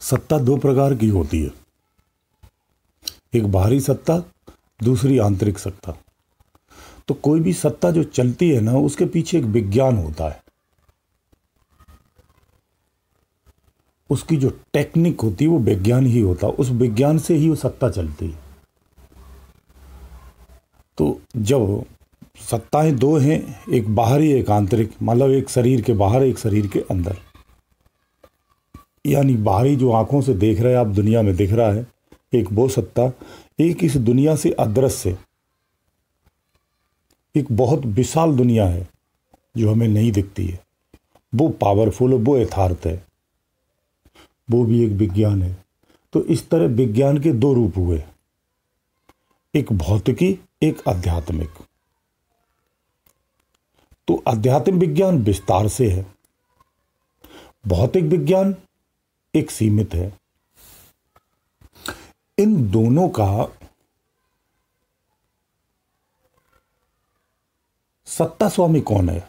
सत्ता दो प्रकार की होती है, एक बाहरी सत्ता, दूसरी आंतरिक सत्ता। तो कोई भी सत्ता जो चलती है ना, उसके पीछे एक विज्ञान होता है, उसकी जो टेक्निक होती है वो विज्ञान ही होता है, उस विज्ञान से ही वो सत्ता चलती है। तो जब सत्ताएं दो हैं, एक बाहरी एक आंतरिक, मतलब एक शरीर के बाहर एक शरीर के अंदर, यानी बाहरी जो आंखों से देख रहे हैं आप, दुनिया में दिख रहा है, एक वो सत्ता, एक इस दुनिया से अदृश्य एक बहुत विशाल दुनिया है जो हमें नहीं दिखती है, वो पावरफुल है, वो यथार्थ है, वो भी एक विज्ञान है। तो इस तरह विज्ञान के दो रूप हुए, एक भौतिकी, एक आध्यात्मिक। तो आध्यात्मिक विज्ञान विस्तार से है, भौतिक विज्ञान एक सीमित है। इन दोनों का सत्ता स्वामी कौन है?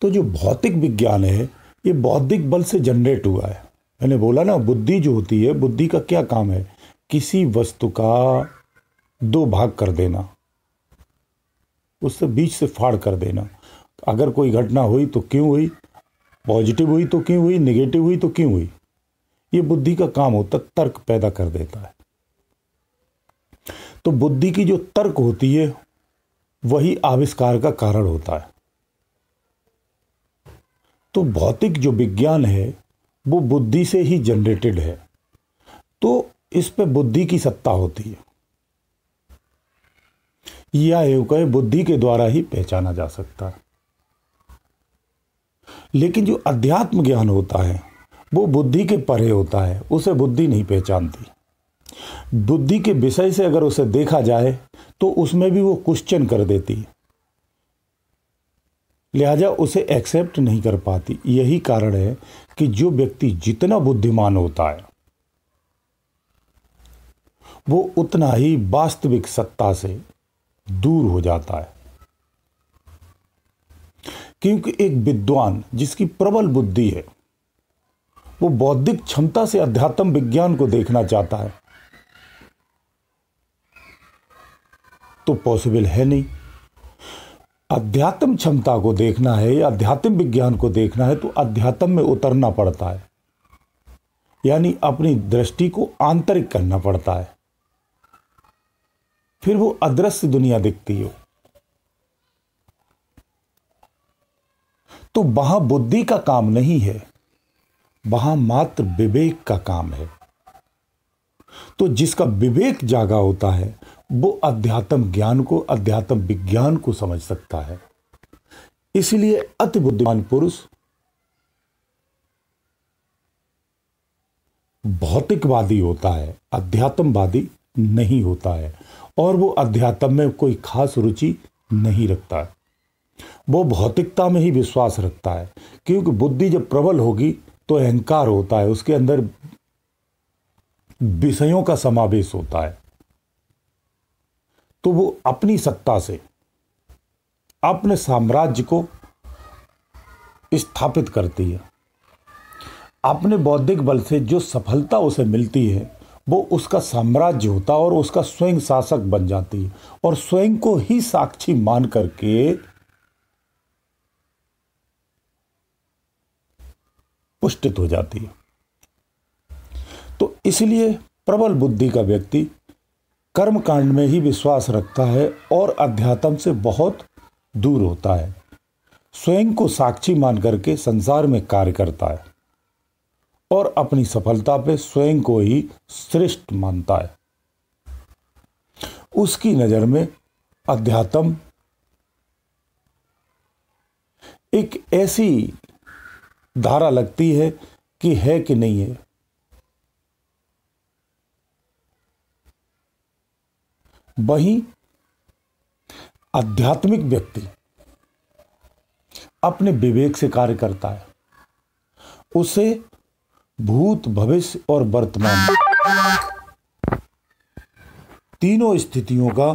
तो जो भौतिक विज्ञान है ये बौद्धिक बल से जनरेट हुआ है। मैंने बोला ना, बुद्धि जो होती है, बुद्धि का क्या काम है? किसी वस्तु का दो भाग कर देना, उससे बीच से फाड़ कर देना। अगर कोई घटना हुई तो क्यों हुई, पॉजिटिव हुई तो क्यों हुई, नेगेटिव हुई तो क्यों हुई, ये बुद्धि का काम होता, तर्क पैदा कर देता है। तो बुद्धि की जो तर्क होती है वही आविष्कार का कारण होता है। तो भौतिक जो विज्ञान है वो बुद्धि से ही जनरेटेड है, तो इस पे बुद्धि की सत्ता होती है, या यूं बुद्धि के द्वारा ही पहचाना जा सकता है। लेकिन जो अध्यात्म ज्ञान होता है वो बुद्धि के परे होता है, उसे बुद्धि नहीं पहचानती। बुद्धि के विषय से अगर उसे देखा जाए तो उसमें भी वो क्वेश्चन कर देती है, लिहाजा उसे एक्सेप्ट नहीं कर पाती। यही कारण है कि जो व्यक्ति जितना बुद्धिमान होता है वो उतना ही वास्तविक सत्ता से दूर हो जाता है। क्योंकि एक विद्वान जिसकी प्रबल बुद्धि है वो बौद्धिक क्षमता से अध्यात्म विज्ञान को देखना चाहता है, तो पॉसिबल है नहीं। अध्यात्म क्षमता को देखना है या अध्यात्म विज्ञान को देखना है तो अध्यात्म में उतरना पड़ता है, यानी अपनी दृष्टि को आंतरिक करना पड़ता है, फिर वो अदृश्य दुनिया दिखती हो। तो वहां बुद्धि का काम नहीं है, वहां मात्र विवेक का काम है। तो जिसका विवेक जागा होता है वो अध्यात्म ज्ञान को, अध्यात्म विज्ञान को समझ सकता है। इसलिए अति बुद्धिमान पुरुष भौतिकवादी होता है, अध्यात्मवादी नहीं होता है, और वो अध्यात्म में कोई खास रुचि नहीं रखता है, वो भौतिकता में ही विश्वास रखता है। क्योंकि बुद्धि जब प्रबल होगी तो अहंकार होता है, उसके अंदर विषयों का समावेश होता है, तो वो अपनी सत्ता से अपने साम्राज्य को स्थापित करती है। अपने बौद्धिक बल से जो सफलता उसे मिलती है वो उसका साम्राज्य होता है और उसका स्वयं शासक बन जाती है, और स्वयं को ही साक्षी मान करके पुष्टित हो जाती है। तो इसलिए प्रबल बुद्धि का व्यक्ति कर्म कांड में ही विश्वास रखता है और अध्यात्म से बहुत दूर होता है, स्वयं को साक्षी मान करके संसार में कार्य करता है और अपनी सफलता पे स्वयं को ही श्रेष्ठ मानता है। उसकी नजर में अध्यात्म एक ऐसी धारा लगती है कि है कि नहीं है। वहीं आध्यात्मिक व्यक्ति अपने विवेक से कार्य करता है, उसे भूत, भविष्य और वर्तमान तीनों स्थितियों का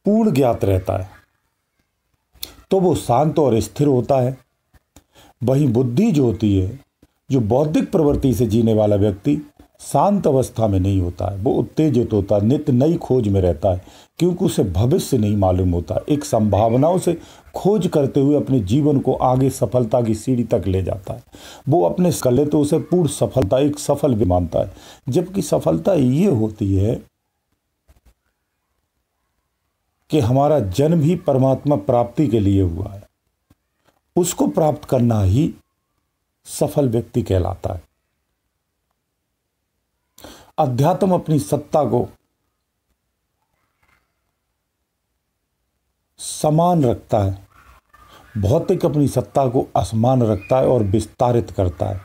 पूर्ण ज्ञात रहता है, तो वो शांत और स्थिर होता है। वहीं बुद्धि जो होती है जो बौद्धिक प्रवृत्ति से जीने वाला व्यक्ति शांत अवस्था में नहीं होता है, वो उत्तेजित होता है, नित्य नई खोज में रहता है, क्योंकि उसे भविष्य नहीं मालूम होता। एक संभावनाओं से खोज करते हुए अपने जीवन को आगे सफलता की सीढ़ी तक ले जाता है। वो अपने कले तो उसे पूर्ण सफलता, एक सफल भी मानता है, जबकि सफलता ये होती है कि हमारा जन्म ही परमात्मा प्राप्ति के लिए हुआ है, उसको प्राप्त करना ही सफल व्यक्ति कहलाता है। अध्यात्म अपनी सत्ता को समान रखता है, भौतिक अपनी सत्ता को असमान रखता है और विस्तारित करता है।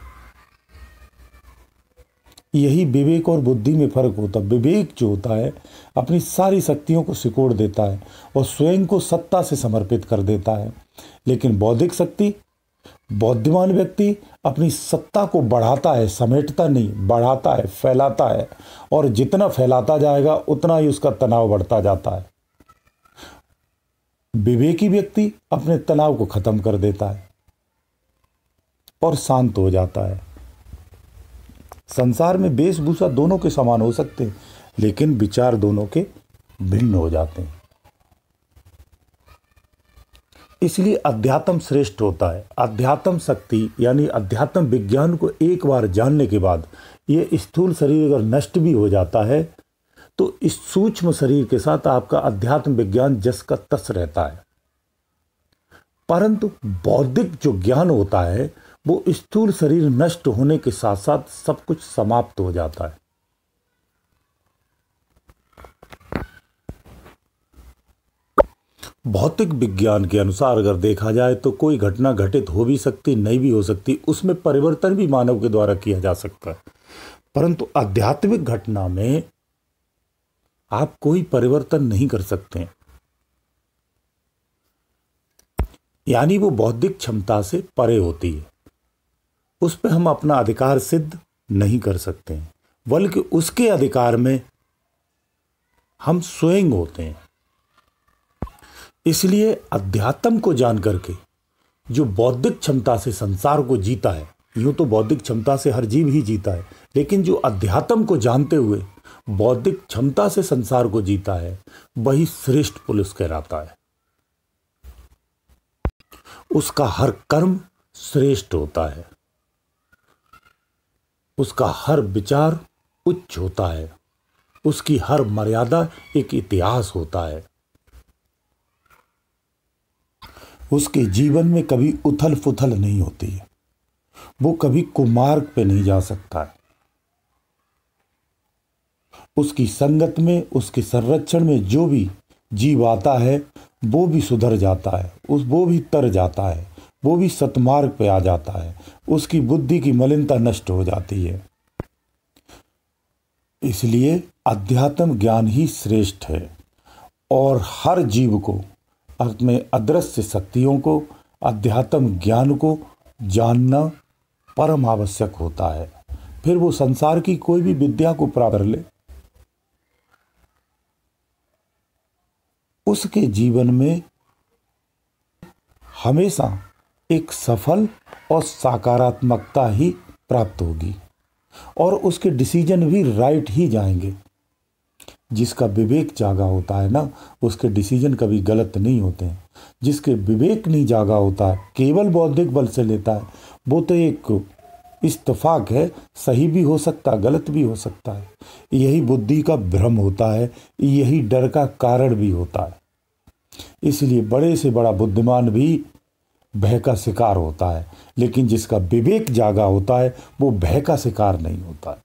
यही विवेक और बुद्धि में फर्क होता है। विवेक जो होता है अपनी सारी शक्तियों को सिकोड़ देता है और स्वयं को सत्ता से समर्पित कर देता है, लेकिन बौद्धिक शक्ति, बुद्धिमान व्यक्ति अपनी सत्ता को बढ़ाता है, समेटता नहीं, बढ़ाता है, फैलाता है, और जितना फैलाता जाएगा उतना ही उसका तनाव बढ़ता जाता है। विवेकी व्यक्ति अपने तनाव को खत्म कर देता है और शांत हो जाता है। संसार में वेशभूषा दोनों के समान हो सकते हैं, लेकिन विचार दोनों के भिन्न हो जाते हैं। इसलिए अध्यात्म श्रेष्ठ होता है। अध्यात्म शक्ति यानी अध्यात्म विज्ञान को एक बार जानने के बाद ये स्थूल शरीर अगर नष्ट भी हो जाता है तो इस सूक्ष्म शरीर के साथ आपका अध्यात्म विज्ञान जस का तस रहता है। परंतु बौद्धिक जो ज्ञान होता है वो स्थूल शरीर नष्ट होने के साथ साथ सब कुछ समाप्त हो जाता है। भौतिक विज्ञान के अनुसार अगर देखा जाए तो कोई घटना घटित हो भी सकती, नहीं भी हो सकती, उसमें परिवर्तन भी मानव के द्वारा किया जा सकता है। परंतु आध्यात्मिक घटना में आप कोई परिवर्तन नहीं कर सकते हैं, यानी वो बौद्धिक क्षमता से परे होती है। उस पर हम अपना अधिकार सिद्ध नहीं कर सकते हैं, बल्कि उसके अधिकार में हम स्वयं होते हैं। इसलिए अध्यात्म को जान करके जो बौद्धिक क्षमता से संसार को जीता है, यूं तो बौद्धिक क्षमता से हर जीव ही जीता है, लेकिन जो अध्यात्म को जानते हुए बौद्धिक क्षमता से संसार को जीता है वही श्रेष्ठ पुरुष कहलाता है। उसका हर कर्म श्रेष्ठ होता है, उसका हर विचार उच्च होता है, उसकी हर मर्यादा एक इतिहास होता है। उसके जीवन में कभी उथल पुथल नहीं होती है, वो कभी कुमार्ग पे नहीं जा सकता है। उसकी संगत में, उसके संरक्षण में जो भी जीव आता है वो भी सुधर जाता है, वो भी तर जाता है, वो भी सतमार्ग पे आ जाता है, उसकी बुद्धि की मलिनता नष्ट हो जाती है। इसलिए अध्यात्म ज्ञान ही श्रेष्ठ है और हर जीव को अपने अदृश्य शक्तियों को, अध्यात्म ज्ञान को जानना परम आवश्यक होता है। फिर वो संसार की कोई भी विद्या को प्राप्त कर ले, उसके जीवन में हमेशा एक सफल और सकारात्मकता ही प्राप्त होगी और उसके डिसीजन भी राइट ही जाएंगे। जिसका विवेक जागा होता है ना, उसके डिसीजन कभी गलत नहीं होते हैं। जिसके विवेक नहीं जागा होता है, केवल बौद्धिक बल से लेता है, वो तो एक इत्तेफाक है, सही भी हो सकता है, गलत भी हो सकता है। यही बुद्धि का भ्रम होता है, यही डर का कारण भी होता है। इसलिए बड़े से बड़ा बुद्धिमान भी भय का शिकार होता है, लेकिन जिसका विवेक जागा होता है वो भय का शिकार नहीं होता है।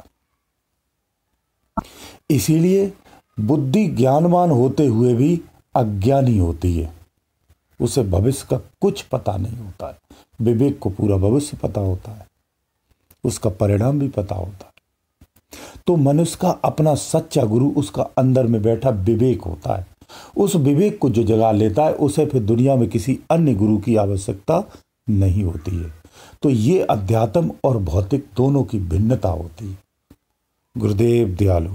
इसीलिए बुद्धि ज्ञानवान होते हुए भी अज्ञानी होती है, उसे भविष्य का कुछ पता नहीं होता है। विवेक को पूरा भविष्य पता होता है, उसका परिणाम भी पता होता है। तो मनुष्य का अपना सच्चा गुरु उसका अंदर में बैठा विवेक होता है। उस विवेक को जो जगा लेता है उसे फिर दुनिया में किसी अन्य गुरु की आवश्यकता नहीं होती है। तो ये अध्यात्म और भौतिक दोनों की भिन्नता होती है। गुरुदेव दयालु।